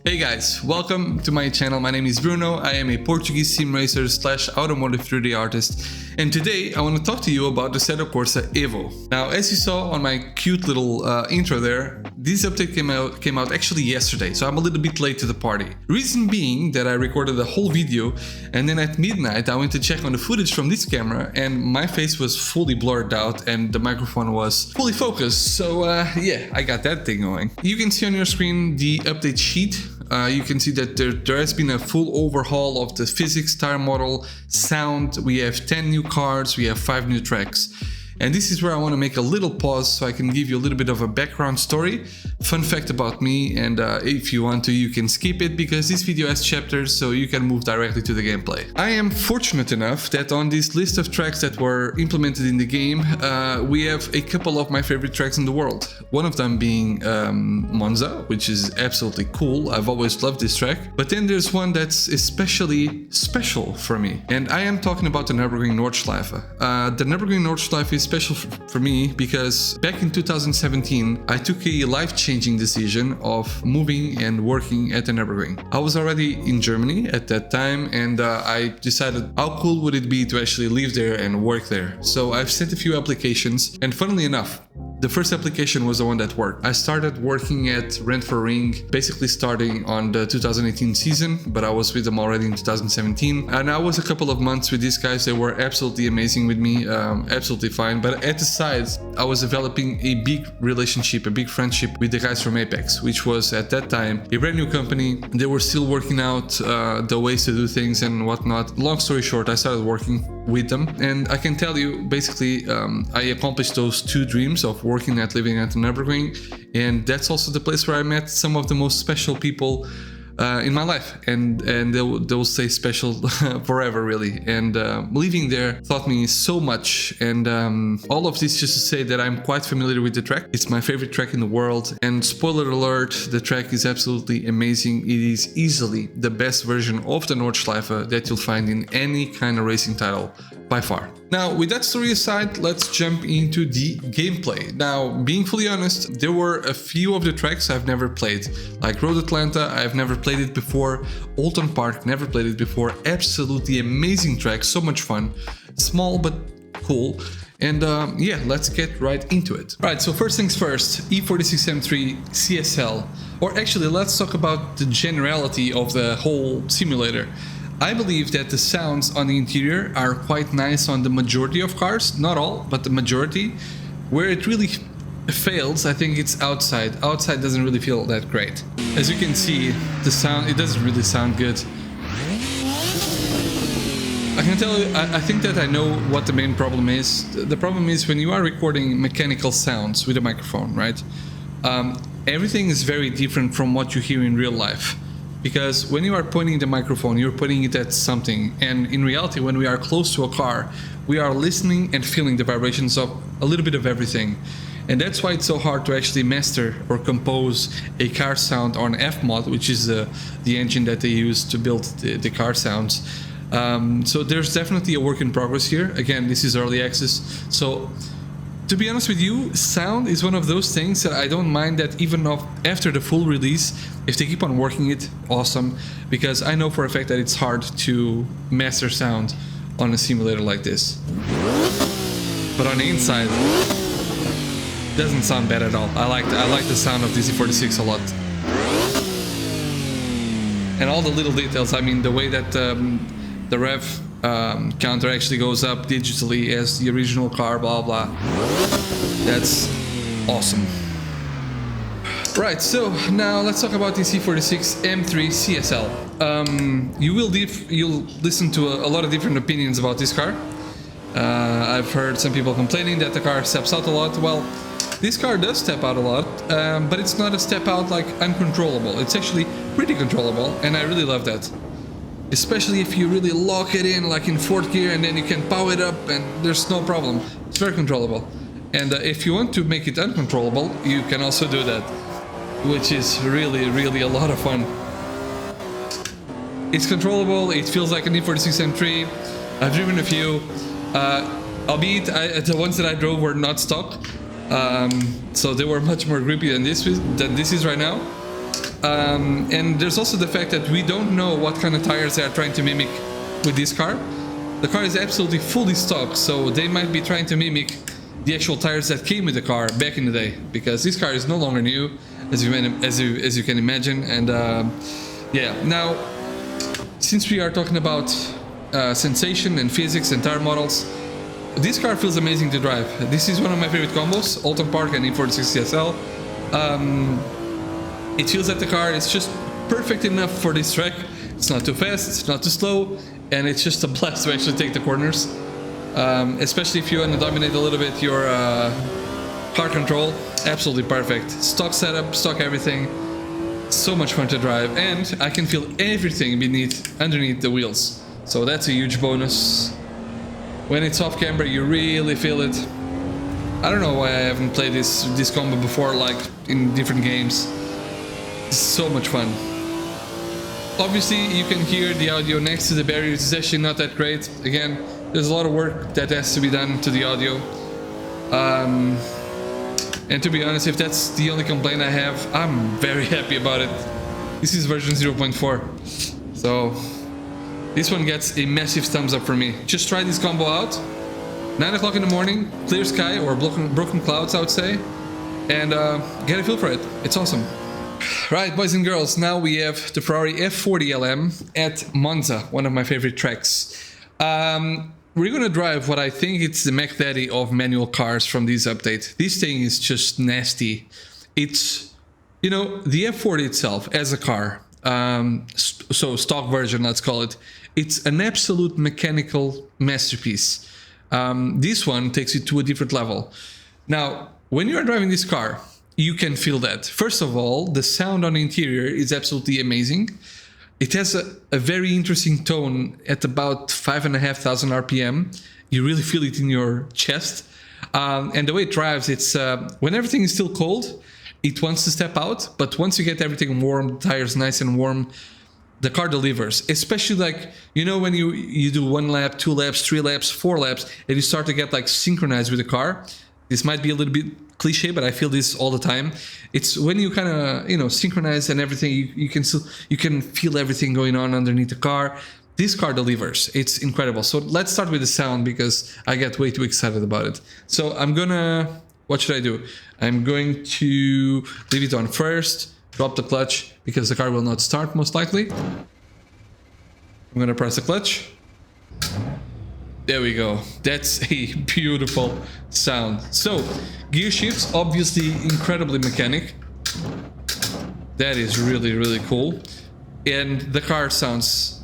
Hey guys, welcome to my channel. My name is Bruno. I am a Portuguese sim racer slash automotive 3D artist, and today I want to talk to you about the Assetto Corsa EVO. Now, as you saw on my cute little intro there, this update came out actually yesterday, so I'm a little bit late to the party. Reason being that I recorded the whole video, and then at midnight I went to check on the footage from this camera, and my face was fully blurred out and the microphone was fully focused. So yeah, I got that thing going. You can see on your screen the update sheet. You can see that there has been a full overhaul of the physics, tire model, sound. We have 10 new cars, we have 5 new tracks. And this is where I want to make a little pause so I can give you a little bit of a background story, fun fact about me, and if you want to, you can skip it because this video has chapters, so you can move directly to the gameplay. I am fortunate enough that on this list of tracks that were implemented in the game, we have a couple of my favorite tracks in the world. One of them being Monza, which is absolutely cool. I've always loved this track. But then there's one that's especially special for me, and I am talking about the Nürburgring Nordschleife. The Nürburgring Nordschleife is special for me because back in 2017 I took a life-changing decision of moving and working at the Nürburgring. I was already in Germany at that time, and I decided how cool would it be to actually live there and work there. So I've sent a few applications, and funnily enough, the first application was the one that worked. I started working at Francorchamps, basically starting on the 2018 season, but I was with them already in 2017. And I was a couple of months with these guys. They were absolutely amazing with me, absolutely fine. But at the side, I was developing a big relationship, a big friendship with the guys from Apex, which was at that time a brand new company. They were still working out the ways to do things and whatnot. Long story short, I started working with them, and I can tell you, basically, I accomplished those two dreams of working at living at the Nürburgring, and that's also the place where I met some of the most special people in my life, and they'll stay special forever, really. And living there taught me so much, and all of this just to say that I'm quite familiar with the track. It's my favorite track in the world, and spoiler alert, the track is absolutely amazing. It is easily the best version of the Nordschleife that you'll find in any kind of racing title by far. Now, with that story aside, let's jump into the gameplay. Now, being fully honest, there were a few of the tracks I've never played, like Road Atlanta. I've never played it before. Oulton Park, never played it before. Absolutely amazing track, so much fun. Small but cool. And yeah, let's get right into it. Right, so first things first, E46 M3 CSL. Or actually, let's talk about the generality of the whole simulator. I believe that the sounds on the interior are quite nice on the majority of cars, not all, but the majority. Where it really fails, I think it's outside. Outside doesn't really feel that great. As you can see, the sound, it doesn't really sound good. I can tell you, I think that I know what the main problem is. The problem is when you are recording mechanical sounds with a microphone, right? Everything is very different from what you hear in real life. Because when you are pointing the microphone, you're pointing it at something. And in reality, when we are close to a car, we are listening and feeling the vibrations of a little bit of everything. And that's why it's so hard to actually master or compose a car sound on F-Mod, which is the engine that they use to build the car sounds. So there's definitely a work in progress here. Again, this is early access. So to be honest with you, sound is one of those things that I don't mind that even after the full release, if they keep on working it, awesome. Because I know for a fact that it's hard to master sound on a simulator like this. But on the inside, it doesn't sound bad at all. I like the sound of this E46 a lot. And all the little details, I mean, the way that the rev counter actually goes up digitally as the original car, blah blah. That's awesome. Right, so now let's talk about the E46 M3 CSL. You'll listen to a lot of different opinions about this car. I've heard some people complaining that the car steps out a lot. Well, this car does step out a lot, but it's not a step out like uncontrollable. It's actually pretty controllable, and I really love that. especially if you really lock it in like in 4th gear, and then you can power it up and there's no problem. It's very controllable. And if you want to make it uncontrollable, you can also do that, which is really, really a lot of fun. It's controllable, it feels like an E46 M3. I've driven a few, albeit the ones that I drove were not stock, so they were much more grippy than this is right now. And there's also the fact that we don't know what kind of tires they are trying to mimic with this car. The car is absolutely fully stock, so they might be trying to mimic the actual tires that came with the car back in the day, because this car is no longer new, as you can imagine. And yeah, now since we are talking about sensation and physics and tire models, this car feels amazing to drive. This is one of my favorite combos, Oulton Park and E46 CSL. It feels like the car is just perfect enough for this track. It's not too fast, it's not too slow, and it's just a blast to actually take the corners. Especially if you want to dominate a little bit your car control. Absolutely perfect. Stock setup, stock everything. So much fun to drive, and I can feel everything underneath the wheels. So that's a huge bonus. When it's off camber, you really feel it. I don't know why I haven't played this combo before, like in different games. It's so much fun. Obviously, you can hear the audio next to the barriers. It's actually not that great. Again, there's a lot of work that has to be done to the audio. And to be honest, if that's the only complaint I have, I'm very happy about it. This is version 0.4. So this one gets a massive thumbs up for me. Just try this combo out. 9 o'clock in the morning, clear sky or broken clouds, I would say. And get a feel for it. It's awesome. Right, boys and girls, now we have the Ferrari F40 LM at Monza, one of my favorite tracks. We're gonna drive what I think it's the Mac Daddy of manual cars from this update. This thing is just nasty. It's, you know, the F40 itself as a car, so stock version, let's call it, it's an absolute mechanical masterpiece. This one takes it to a different level. Now, when you are driving this car, you can feel that. First of all, the sound on the interior is absolutely amazing. It has a very interesting tone at about 5,500 RPM. You really feel it in your chest. And the way it drives, it's when everything is still cold, it wants to step out. But once you get everything warm, the tires nice and warm, the car delivers. Especially like, you know, when you do 1 lap, 2 laps, 3 laps, 4 laps, and you start to get like synchronized with the car. This might be a little bit cliche, but I feel this all the time. It's when you kind of, you know, synchronize and everything, you can feel everything going on underneath the car. This car delivers. It's incredible. So let's start with the sound, because I get way too excited about it. So what should I do? I'm going to leave it on first, drop the clutch, because the car will not start most likely. I'm gonna press the clutch. There we go. That's a beautiful sound. So, gear shifts, obviously incredibly mechanic. That is really, really cool. And the car sounds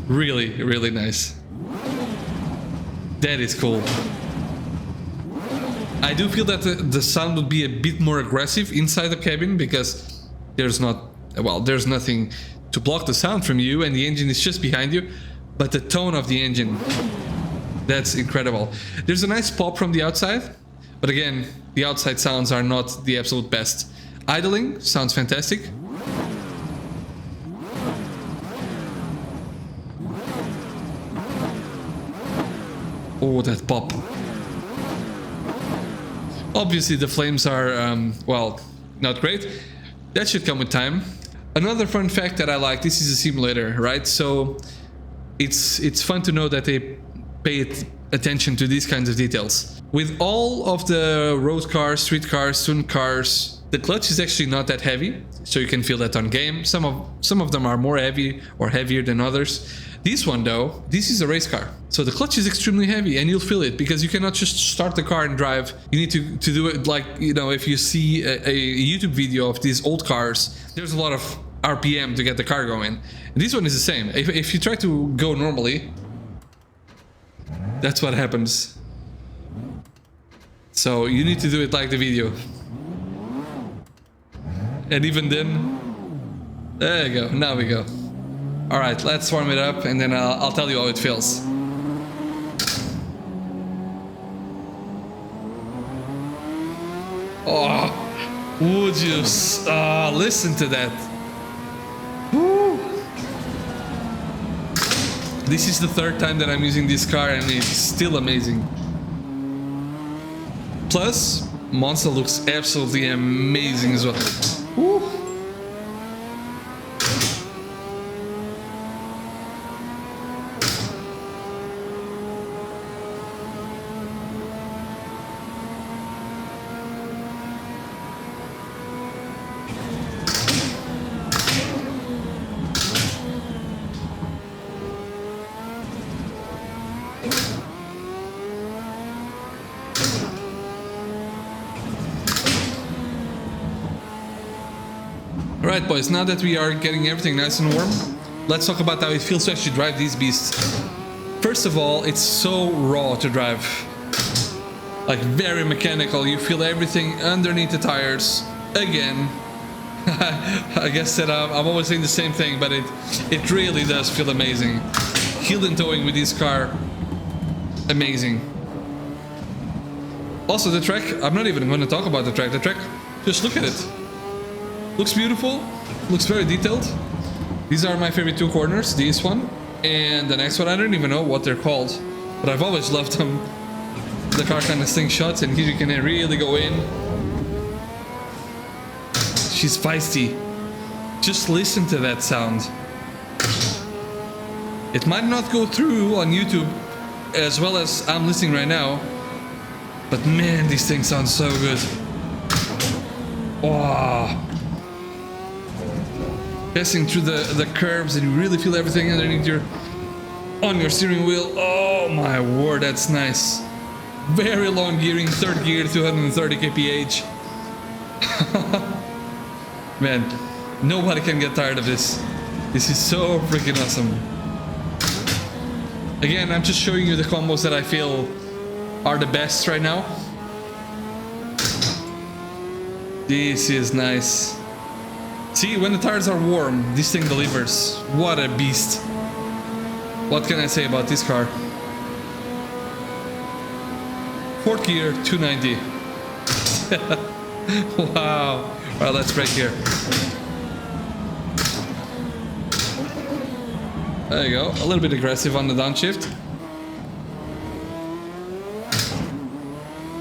really, really nice. That is cool. I do feel that the sound would be a bit more aggressive inside the cabin, because there's nothing to block the sound from you, and the engine is just behind you. But the tone of the engine, that's incredible. There's a nice pop from the outside, but again, the outside sounds are not the absolute best. Idling sounds fantastic. Oh, that pop. Obviously the flames are, well, not great. That should come with time. Another fun fact that I like, this is a simulator, right? So it's fun to know that they pay attention to these kinds of details. With all of the road cars, street cars, tuned cars, the clutch is actually not that heavy, so you can feel that on game. Some of them are more heavy or heavier than others. This one though, this is a race car, so the clutch is extremely heavy, and you'll feel it because you cannot just start the car and drive. You need to do it like, you know, if you see a YouTube video of these old cars, there's a lot of RPM to get the car going. And this one is the same. If you try to go normally, that's what happens. So you need to do it like the video. And even then, there you go, now we go. All right, let's warm it up and then I'll tell you how it feels. Oh, would you listen to that? Woo. This is the third time that I'm using this car and it's still amazing. Plus, Monza looks absolutely amazing as well. Woo. Alright boys, now that we are getting everything nice and warm, let's talk about how it feels to actually drive these beasts. First of all, it's so raw to drive. Like very mechanical, you feel everything underneath the tires. Again, I guess that I'm always saying the same thing, but it really does feel amazing. Heel and towing with this car, amazing. Also the track, I'm not even going to talk about the track. The track, just look at it. Looks beautiful, looks very detailed. These are my favorite two corners, this one and the next one. I don't even know what they're called, but I've always loved them. The car kind of slingshots and here you can really go in. She's feisty. Just listen to that sound. It might not go through on YouTube as well as I'm listening right now, but man, these things sound so good. Wow. Passing through the curves and you really feel everything underneath on your steering wheel. Oh my word, that's nice. Very long gearing, third gear, 230 kph. Man, nobody can get tired of this. This is so freaking awesome. Again, I'm just showing you the combos that I feel are the best right now. This is nice. See, when the tires are warm, this thing delivers. What a beast. What can I say about this car? Fourth gear, 290. Wow. Well, let's brake here. There you go. A little bit aggressive on the downshift.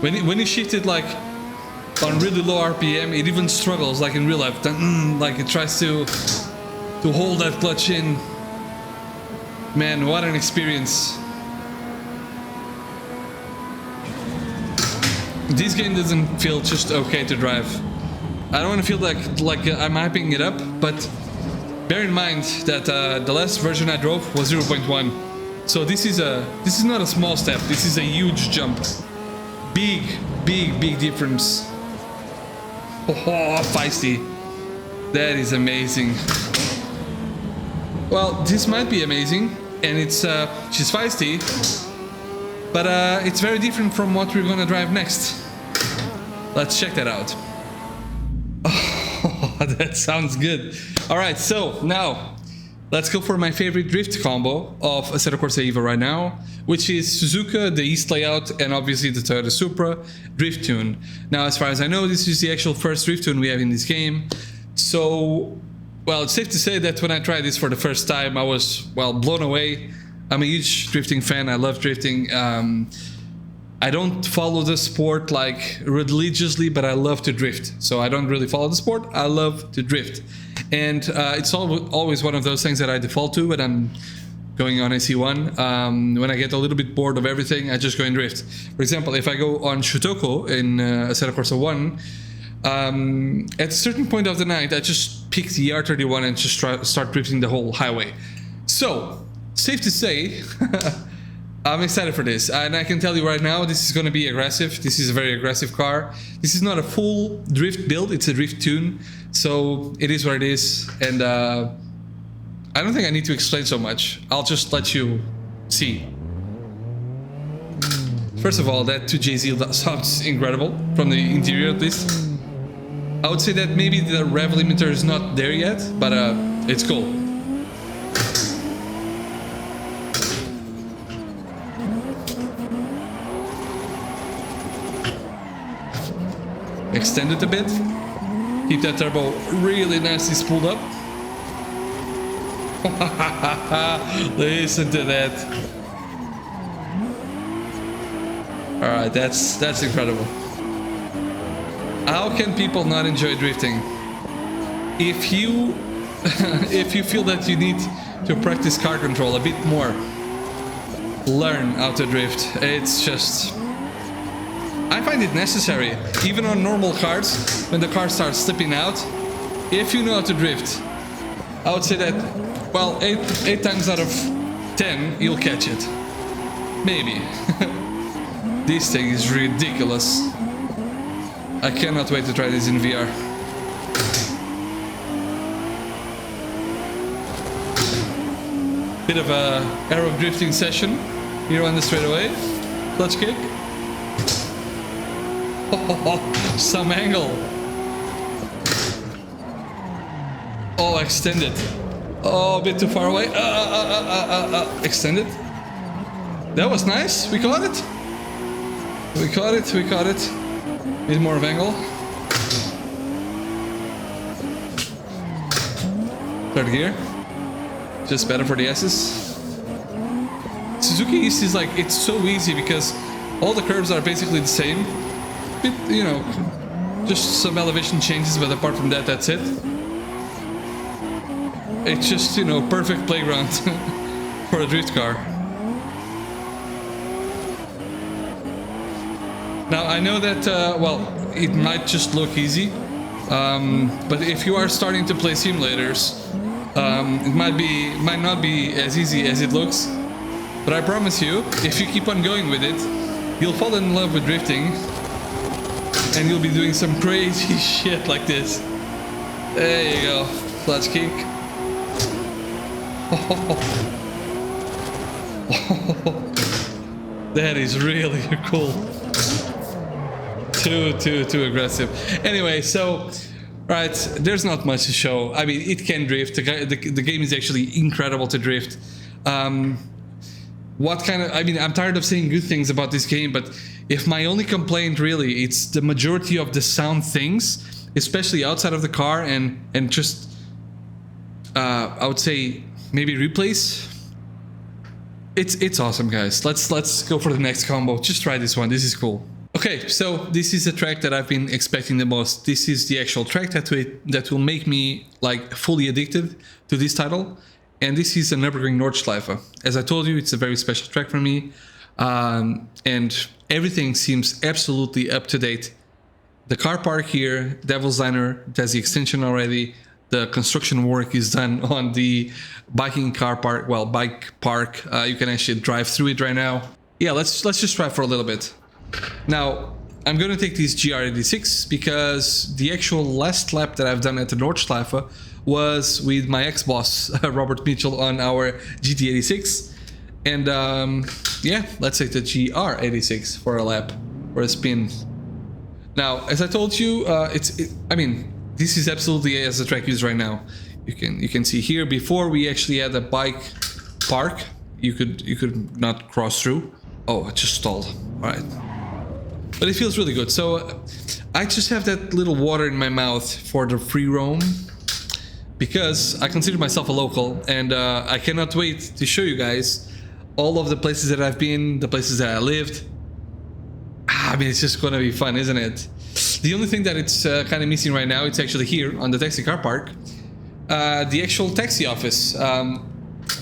When you shift it like on really low RPM, it even struggles like in real life. Like it tries to hold that clutch in. Man, what an experience. This game doesn't feel just okay to drive. I don't want to feel like I'm hyping it up, but bear in mind that the last version I drove was 0.1. So this is not a small step. This is a huge jump. Big difference. Oh, feisty. That is amazing. Well, this might be amazing, and it's she's feisty, but it's very different from what we're gonna drive next. Let's check that out. Oh, that sounds good. All right, so now let's go for my favorite drift combo of Assetto Corsa EVO right now, which is Suzuka, the East layout, and obviously the Toyota Supra drift tune. Now, as far as I know, this is the actual first drift tune we have in this game. So, well, it's safe to say that when I tried this for the first time, I was, well, blown away. I'm a huge drifting fan. I love drifting. I don't follow the sport like religiously, but I love to drift. So I don't really follow the sport. I love to drift. And it's always one of those things that I default to when I'm going on AC1. When I get a little bit bored of everything, I just go and drift. For example, if I go on Shutoko in Assetto Corsa 1, at a certain point of the night, I just pick the R31 and just start drifting the whole highway. So, safe to say, I'm excited for this, and I can tell you right now, this is going to be aggressive. This is a very aggressive car. This is not a full drift build, it's a drift tune, so it is what it is, and I don't think I need to explain so much. I'll just let you see. First of all, that 2JZ sounds incredible, from the interior at least. I would say that maybe the rev limiter is not there yet, but it's cool. Extend it a bit. Keep that turbo really nicely spooled up. Listen to that. Alright, that's incredible. How can people not enjoy drifting? If you if you feel that you need to practice car control a bit more, learn how to drift. It's just, I find it necessary. Even on normal cars, when the car starts slipping out, if you know how to drift, I would say that, well, 8 times out of 10 you'll catch it. Maybe. This thing is ridiculous. I cannot wait to try this in VR. Bit of a aero drifting session here on the straightaway. Clutch kick. Oh, some angle. Oh, extend it. Oh, a bit too far away. Extend it. That was nice. We caught it. We caught it. We caught it. Need more of angle. Third gear. Just better for the S's. Suzuka East is like, it's so easy because all the curves are basically the same. Bit, you know, just some elevation changes, but apart from that, that's it. It's just, you know, perfect playground for a drift car. Now, I know that, well, it might just look easy, but if you are starting to play simulators, it might not be as easy as it looks. But I promise you, if you keep on going with it, you'll fall in love with drifting, and you'll be doing some crazy shit like this. There you go, clutch kick. That is really cool. Too aggressive. Anyway, so right, there's not much to show. I mean, it can drift. The game is actually incredible to drift. What kind of, I mean, I'm tired of saying good things about this game, but if my only complaint really, it's the majority of the sound things, especially outside of the car, and just I would say maybe replays. It's awesome, guys. Let's go for the next combo. Just try this one. This is cool. Okay, so this is the track that I've been expecting the most. This is the actual track that will make me like fully addicted to this title, and this is a Nürburgring Nordschleife. As I told you, it's a very special track for me, and everything seems absolutely up to date. The car park here, Devil's Diner, does the extension already. The construction work is done on the biking car park. Well, bike park. You can actually drive through it right now. Yeah, let's just try for a little bit. Now, I'm going to take this GR86 because the actual last lap that I've done at the Nordschleife was with my ex-boss, Robert Mitchell, on our GT86. And yeah, let's take the GR86 for a lap, for a spin. Now, as I told you, I mean, this is absolutely as the track is right now. You can see here, before we actually had a bike park, you could not cross through. Oh, it just stalled. All right. But it feels really good. So I just have that little water in my mouth for the free roam because I consider myself a local, and I cannot wait to show you guys all of the places that I've been, the places that I lived. I mean, it's just gonna be fun, isn't it? The only thing that it's kind of missing right now, it's actually here on the taxi car park, the actual taxi office.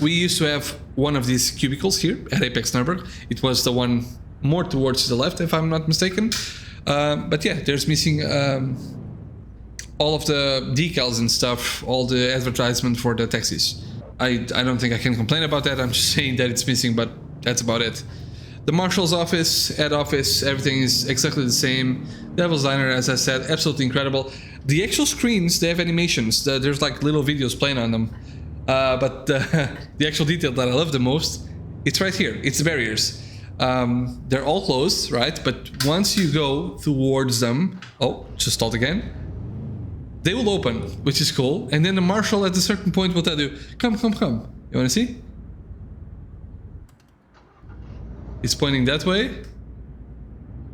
We used to have one of these cubicles here at Apex Nürburgring. It was the one more towards the left, if I'm not mistaken. But yeah, there's missing all of the decals and stuff, all the advertisement for the taxis. I don't think I can complain about that. I'm just saying that it's missing, but that's about it. The marshal's office, head office, everything is exactly the same. Devil's Diner, as I said, absolutely incredible. The actual screens, they have animations. There's like little videos playing on them. But the actual detail that I love the most, it's right here. It's the barriers. They're all closed, right? But once you go towards them, oh, just stalled again. They will open, which is cool. And then the marshal at a certain point will tell you, come, come, come. You want to see? He's pointing that way.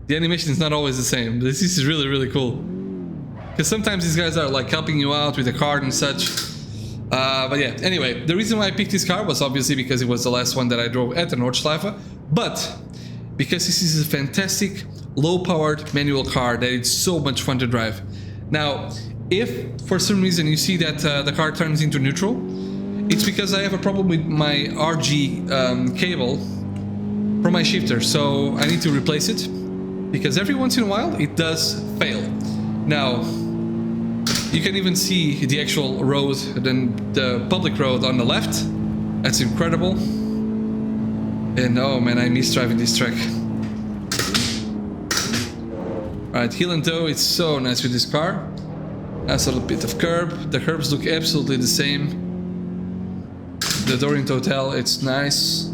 The animation is not always the same. This is really, really cool. Because sometimes these guys are like helping you out with the card and such. But yeah, anyway, the reason why I picked this car was obviously because it was the last one that I drove at the Nordschleife, but because this is a fantastic low-powered manual car that it's so much fun to drive. Now, if for some reason you see that the car turns into neutral, it's because I have a problem with my RG cable from my shifter, so I need to replace it, because every once in a while it does fail. Now, you can even see the actual road, then the public road on the left. That's incredible. And oh man, I miss driving this track. Alright, heel and toe, it's so nice with this car. Nice little bit of curb. The curbs look absolutely the same. The door in total, it's nice.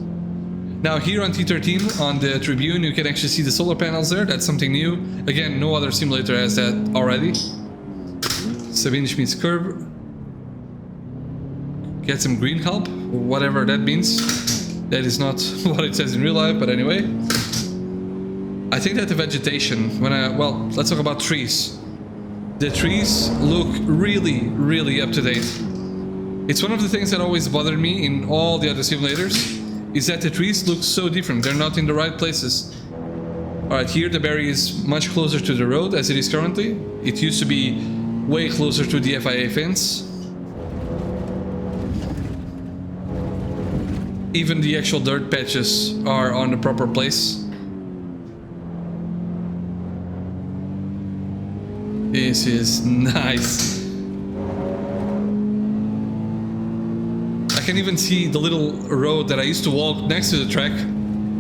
Now here on T13, on the Tribune, you can actually see the solar panels there. That's something new. Again, no other simulator has that already. 7 Schmidt's curve. Get some green help, whatever that means. That is not what it says in real life, but anyway. I think that the vegetation, well, let's talk about trees. The trees look really, really up to date. It's one of the things that always bothered me in all the other simulators, is that the trees look so different. They're not in the right places. Alright, here the barrier is much closer to the road as it is currently. It used to be way closer to the FIA fence. Even the actual dirt patches are on the proper place. This is nice. I can even see the little road that I used to walk next to the track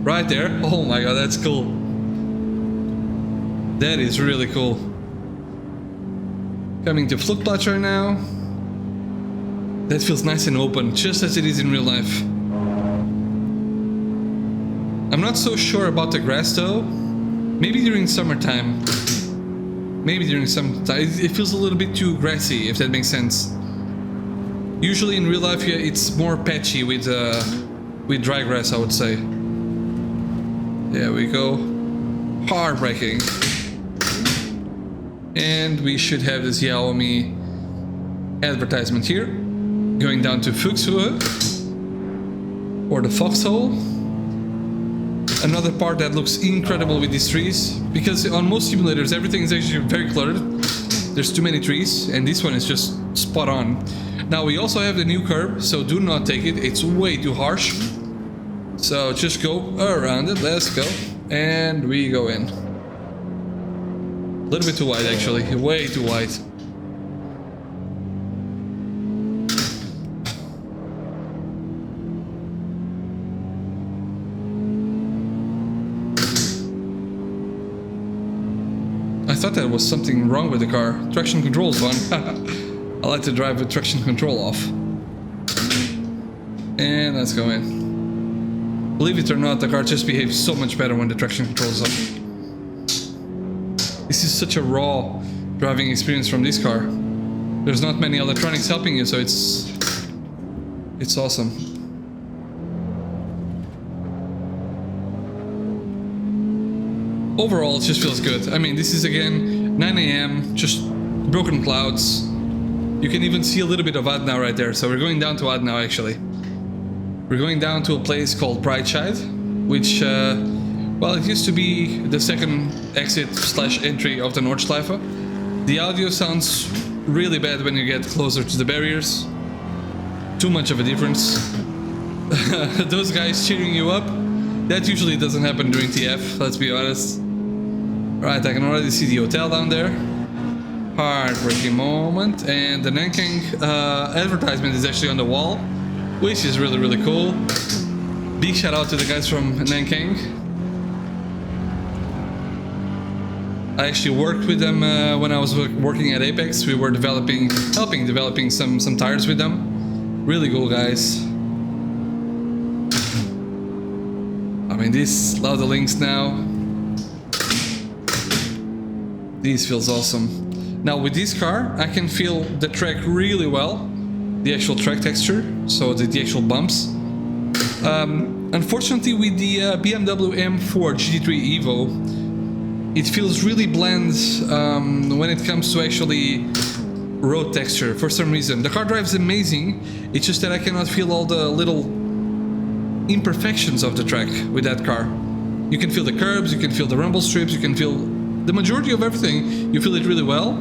right there. Oh my god, that's cool. That is really cool. Coming to Flugplatz right now. That feels nice and open, just as it is in real life. I'm not so sure about the grass though. Maybe during summertime. Maybe during summertime. It feels a little bit too grassy, if that makes sense. Usually in real life, yeah, it's more patchy with dry grass, I would say. There we go. Hard braking. And we should have this Xiaomi advertisement here. Going down to Fuchshöhe. Or the Foxhole. Another part that looks incredible with these trees. Because on most simulators, everything is actually very cluttered. There's too many trees, and this one is just spot on. Now we also have the new curb, so do not take it. It's way too harsh. So just go around it. Let's go. And we go in. A little bit too wide, actually. Way too wide. I thought there was something wrong with the car. Traction control's on. I like to drive with traction control off. And let's go in. Believe it or not, the car just behaves so much better when the traction control is on. This is such a raw driving experience from this car. There's not many electronics helping you, so it's awesome. Overall, it just feels good. I mean, this is again 9 AM, just broken clouds. You can even see a little bit of Adnau right there. So we're going down to Adnau actually. We're going down to a place called Breitscheid, which, well, it used to be the second exit/entry of the Nordschleife. The audio sounds really bad when you get closer to the barriers. Too much of a difference. Those guys cheering you up, that usually doesn't happen during TF, let's be honest. Right, I can already see the hotel down there. Heartbreaking moment. And the Nanking advertisement is actually on the wall, which is really, really cool. Big shout out to the guys from Nanking. I actually worked with them when I was working at Apex. We were helping developing some tires with them. Really cool guys. I mean, this Lauda Links now. This feels awesome. Now with this car, I can feel the track really well. The actual track texture, so the actual bumps. Unfortunately, with the BMW M4 GT3 EVO, it feels really bland when it comes to actually road texture for some reason. The car drives amazing, it's just that I cannot feel all the little imperfections of the track with that car. You can feel the curbs, you can feel the rumble strips, you can feel the majority of everything, you feel it really well.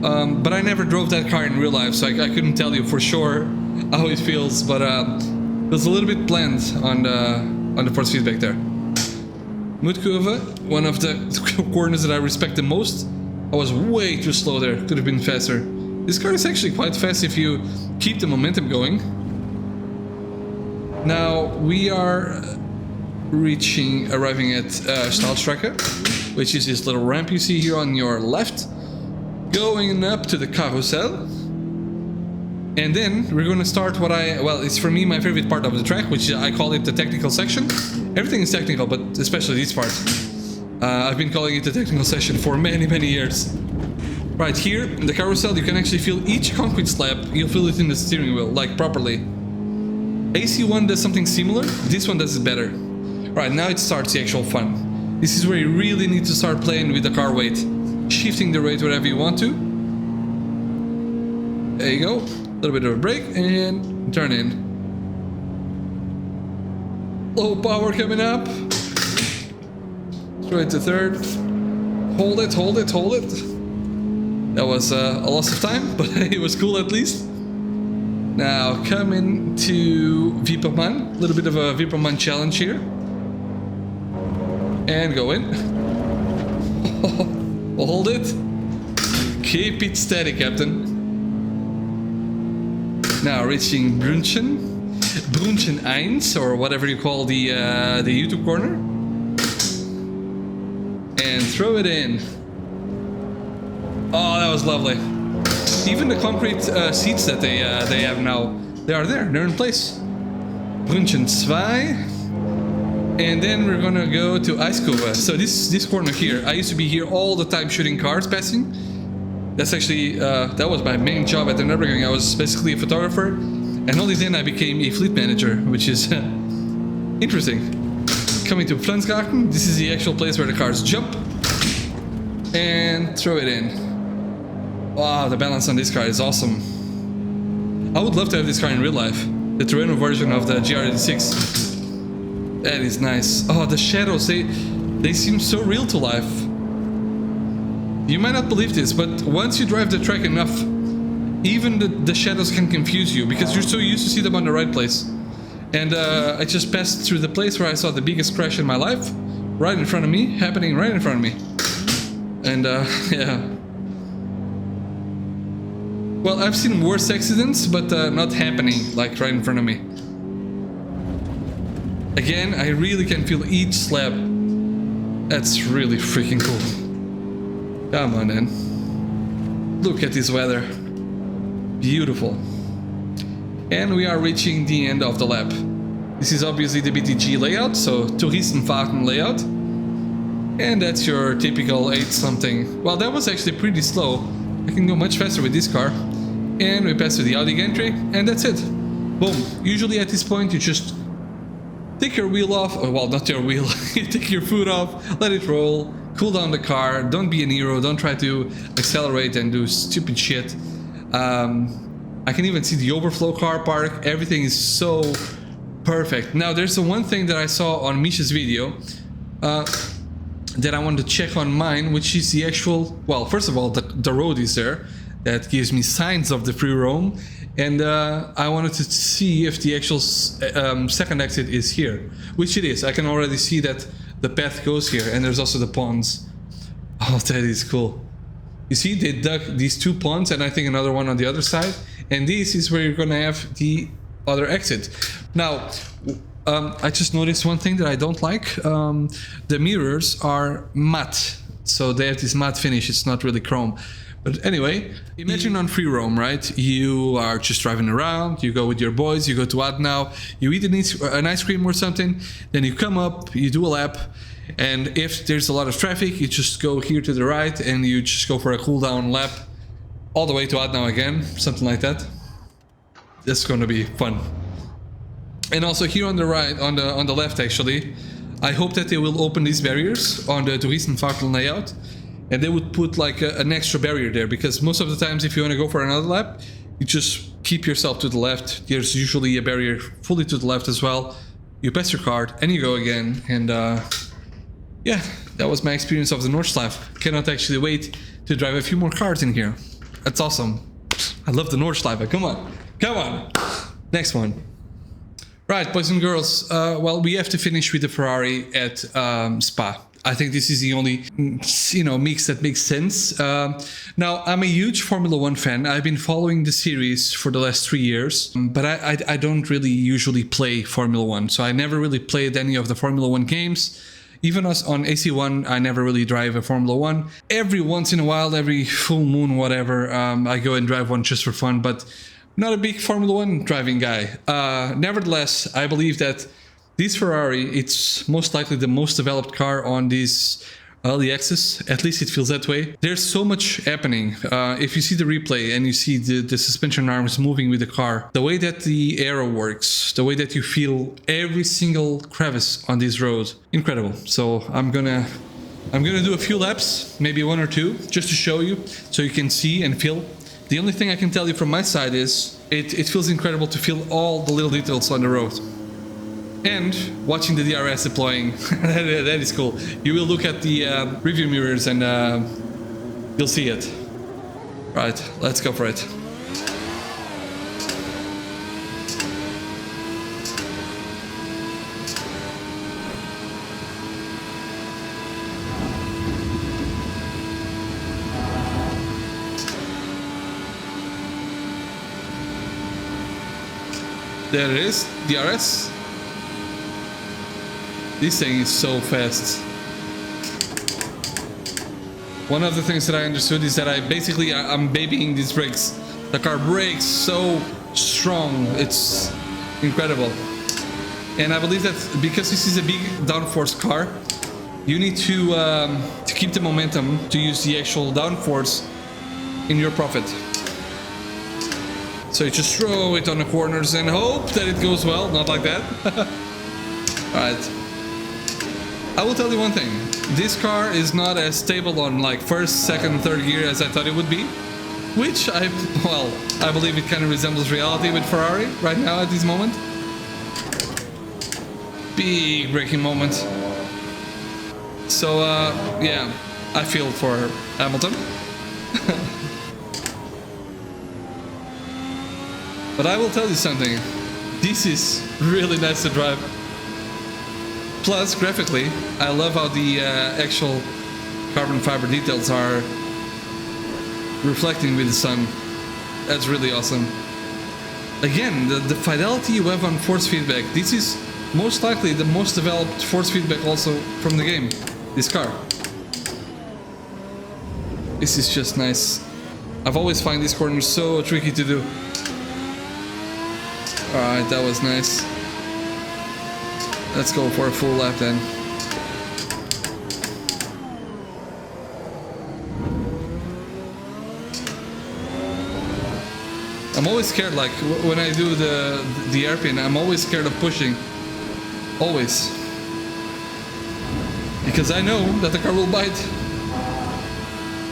But I never drove that car in real life, so I couldn't tell you for sure how it feels, but it was a little bit bland on the force feedback there. Mudkurve, one of the corners that I respect the most. I was way too slow there, could have been faster. This car is actually quite fast if you keep the momentum going. Now we are arriving at Nordschleife, which is this little ramp you see here on your left, going up to the carousel. And then we're going to start what it's for me my favorite part of the track, which I call it the technical section. Everything is technical, but especially this part. I've been calling it the technical section for many years. Right here, in the carousel, you can actually feel each concrete slab. You'll feel it in the steering wheel, like properly. AC1 does something similar, this one does it better. Right, now it starts the actual fun. This is where you really need to start playing with the car weight. Shifting the weight wherever you want to. There you go. A little bit of a brake and turn in. Low power coming up. Throw it to third. Hold it, hold it, hold it. That was a loss of time, but it was cool at least. Now coming to Wiepermann. A little bit of a Wiepermann challenge here. And go in. Hold it. Keep it steady, Captain. Now reaching Brunchen 1, or whatever you call the YouTube corner. And throw it in. Oh, that was lovely. Even the concrete seats that they have now, they are there, they're in place. Brunchen 2. And then we're gonna go to Eiskurve. So this corner here, I used to be here all the time shooting cars passing. That's actually, that was my main job at the Nürburgring. I was basically a photographer, and only then I became a fleet manager, which is interesting. Coming to Francorchamps, this is the actual place where the cars jump. And throw it in. Wow, the balance on this car is awesome. I would love to have this car in real life. The Torino version of the GR86. That is nice. Oh, the shadows, they seem so real to life. You might not believe this, but once you drive the track enough, even the shadows can confuse you because you're so used to see them on the right place. And I just passed through the place where I saw the biggest crash in my life, right in front of me, happening right in front of me. And yeah. Well, I've seen worse accidents, but not happening like right in front of me. Again, I really can feel each slab. That's really freaking cool. Come on then. Look at this weather. Beautiful. And we are reaching the end of the lap. This is obviously the BTG layout, so Touristenfahrten layout. And that's your typical 8 something. Well, that was actually pretty slow. I can go much faster with this car. And we pass to the Audi gantry, and that's it. Boom. Usually at this point you just take your wheel off, or well, not your wheel, you take your foot off, let it roll, cool down the car, don't be an hero, don't try to accelerate and do stupid shit. I can even see the overflow car park, everything is so perfect. Now there's the one thing that I saw on Misha's video that I wanted to check on mine, which is the actual, well, first of all, the road is there. That gives me signs of the free roam, and I wanted to see if the actual second exit is here, which it is. I can already see that the path goes here, and there's also the ponds. Oh, that is cool. You see, they dug these 2 ponds, and I think another one on the other side, and this is where you're gonna have the other exit. Now, I just noticed one thing that I don't like. The mirrors are matte, so they have this matte finish, it's not really chrome. But anyway, imagine on free roam, right? You are just driving around, you go with your boys, you go to Adnau, you eat an ice cream or something, then you come up, you do a lap, and if there's a lot of traffic, you just go here to the right and you just go for a cool down lap all the way to Adnau again, something like that. That's gonna be fun. And also here on the right, on the left actually, I hope that they will open these barriers on the Touristenfahrten layout, and they would put like an extra barrier there, because most of the times if you want to go for another lap, you just keep yourself to the left. There's usually a barrier fully to the left as well. You pass your card and you go again, and yeah, that was my experience of the Nordschleife. Cannot actually wait to drive a few more cars in here. That's awesome. I love the Nordschleife. Come on, come on. Next one. Right, boys and girls. Well, we have to finish with the Ferrari at Spa. I think this is the only, mix that makes sense. Now, I'm a huge Formula 1 fan. I've been following the series for the last 3 years, but I don't really usually play Formula 1. So I never really played any of the Formula 1 games. Even as on AC1, I never really drive a Formula 1. Every once in a while, every full moon, whatever, I go and drive one just for fun, but not a big Formula 1 driving guy. Nevertheless, I believe that this Ferrari, it's most likely the most developed car on this early access. At least it feels that way. There's so much happening. If you see the replay and you see the suspension arms moving with the car, the way that the aero works, the way that you feel every single crevice on this road, incredible. So I'm gonna do a few laps, maybe 1 or 2, just to show you, so you can see and feel. The only thing I can tell you from my side is it feels incredible to feel all the little details on the road. And watching the DRS deploying, that is cool. You will look at the review mirrors and you'll see it. Right, let's go for it. There it is, DRS. This thing is so fast. One of the things that I understood is that I'm babying these brakes. The car brakes so strong, it's incredible. And I believe that because this is a big downforce car, you need to keep the momentum, to use the actual downforce in your profit. So you just throw it on the corners and hope that it goes well, not like that. Alright. I will tell you one thing, this car is not as stable on like first, second, third gear as I thought it would be, which I believe it kind of resembles reality with Ferrari right now at this moment. Big braking moment. So yeah, I feel for Hamilton. But I will tell you something, this is really nice to drive. Plus, graphically, I love how the actual carbon fiber details are reflecting with the sun. That's really awesome. Again, the fidelity you have on force feedback. This is most likely the most developed force feedback also from the game. This car. This is just nice. I've always find these corners so tricky to do. Alright, that was nice. Let's go for a full lap then. I'm always scared, like when I do the airpin, I'm always scared of pushing. Always. Because I know that the car will bite.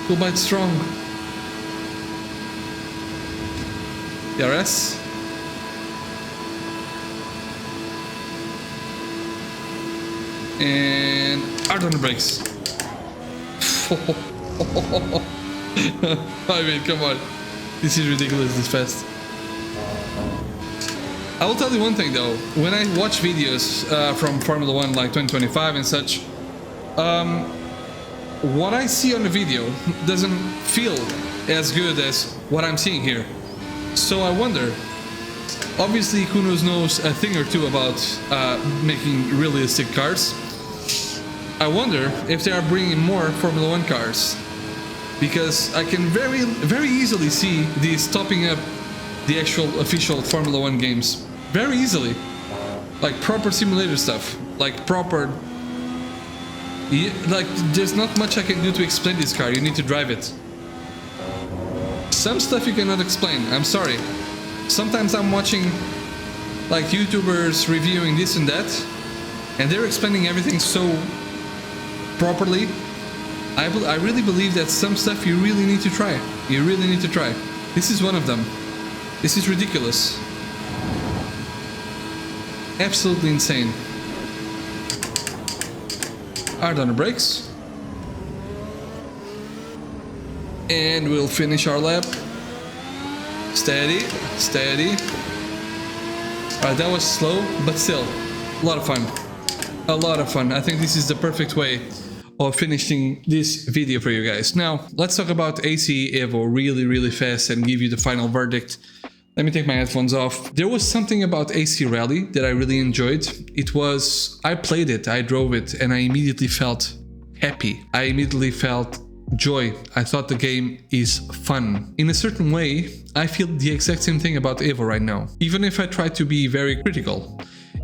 Will bite strong. DRS. And hard on the brakes. I mean, come on. This is ridiculous, this fast. I will tell you one thing though. When I watch videos from Formula 1 like 2025 and such, what I see on the video doesn't feel as good as what I'm seeing here. So I wonder, obviously Kunos knows a thing or two about making realistic cars. I wonder if they are bringing more Formula 1 cars, because I can very easily see these topping up the actual official Formula 1 games. Very easily. Like proper simulator stuff. Like proper... Like, there's not much I can do to explain this car, you need to drive it. Some stuff you cannot explain, I'm sorry. Sometimes I'm watching like YouTubers reviewing this and that, And they're explaining everything so properly. I really believe that some stuff you really need to try. You really need to try. This is one of them. This is ridiculous. Absolutely insane. Hard on the brakes. And we'll finish our lap. Steady, steady. Alright, that was slow, but still, a lot of fun. A lot of fun. I think this is the perfect way of finishing this video for you guys. Now, let's talk about AC EVO really fast and give you the final verdict. Let me take my headphones off. There was something about AC Rally that I really enjoyed. It was, I played it, I drove it, and I immediately felt happy. I immediately felt joy. I thought the game is fun. In a certain way, I feel the exact same thing about EVO right now. Even if I try to be very critical,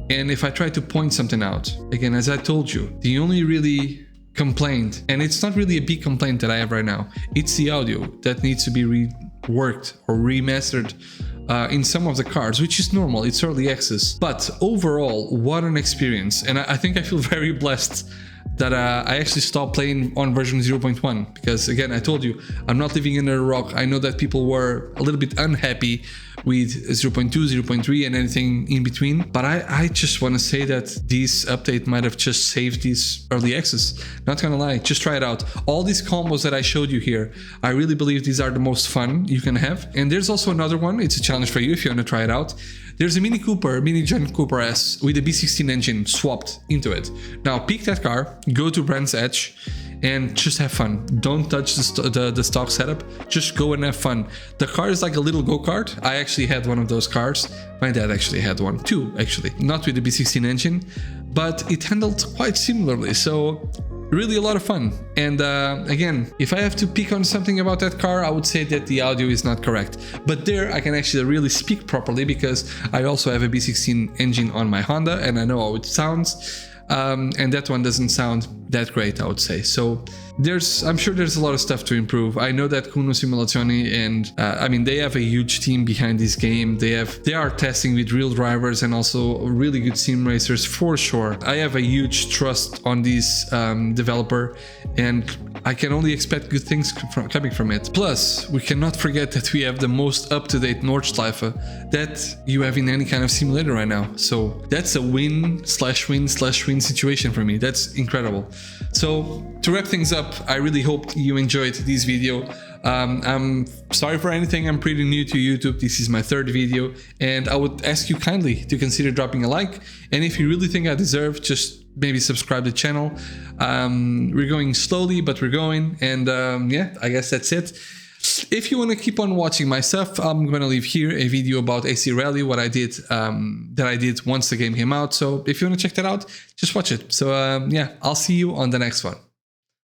and if I try to point something out. Again, as I told you, the only really complaint, and it's not really a big complaint that I have right now, it's the audio that needs to be reworked or remastered in some of the cars, which is normal, it's early access. But overall, what an experience. And I think I feel very blessed that I actually stopped playing on version 0.1, because again, I told you, I'm not living under a rock. I know that people were a little bit unhappy with 0.2, 0.3 and anything in between, but I just want to say that this update might have just saved this early access. Not gonna lie, just try it out. All these combos that I showed you here, I really believe these are the most fun you can have. And there's also another one, it's a challenge for you if you want to try it out. There's a Mini John Cooper S with a B16 engine swapped into it. Now pick that car, go to Brands Edge, and just have fun. Don't touch the stock setup, just go and have fun. The car is like a little go-kart. I actually had one of those cars. My dad actually had one too, actually. Not with the B16 engine, but it handled quite similarly. So really a lot of fun. And again, if I have to pick on something about that car, I would say that the audio is not correct. But there I can actually really speak properly because I also have a B16 engine on my Honda and I know how it sounds. And that one doesn't sound that great, I would say. So I'm sure there's a lot of stuff to improve. I know that Kuno Simulazioni and I mean, they have a huge team behind this game. They are testing with real drivers and also really good sim racers for sure. I have a huge trust on this developer and I can only expect good things coming from it. Plus, we cannot forget that we have the most up-to-date Nordschleife that you have in any kind of simulator right now. So that's a win/win/win situation for me. That's incredible. So to wrap things up, I really hope you enjoyed this video. I'm sorry for anything, I'm pretty new to YouTube. This is my third video and I would ask you kindly to consider dropping a like, and if you really think I deserve, just maybe subscribe to the channel. We're going slowly, but we're going, and yeah, I guess that's it. If you want to keep on watching my stuff, I'm going to leave here a video about AC Rally, what I did, that I did once the game came out. So if you want to check that out, just watch it. So yeah, I'll see you on the next one.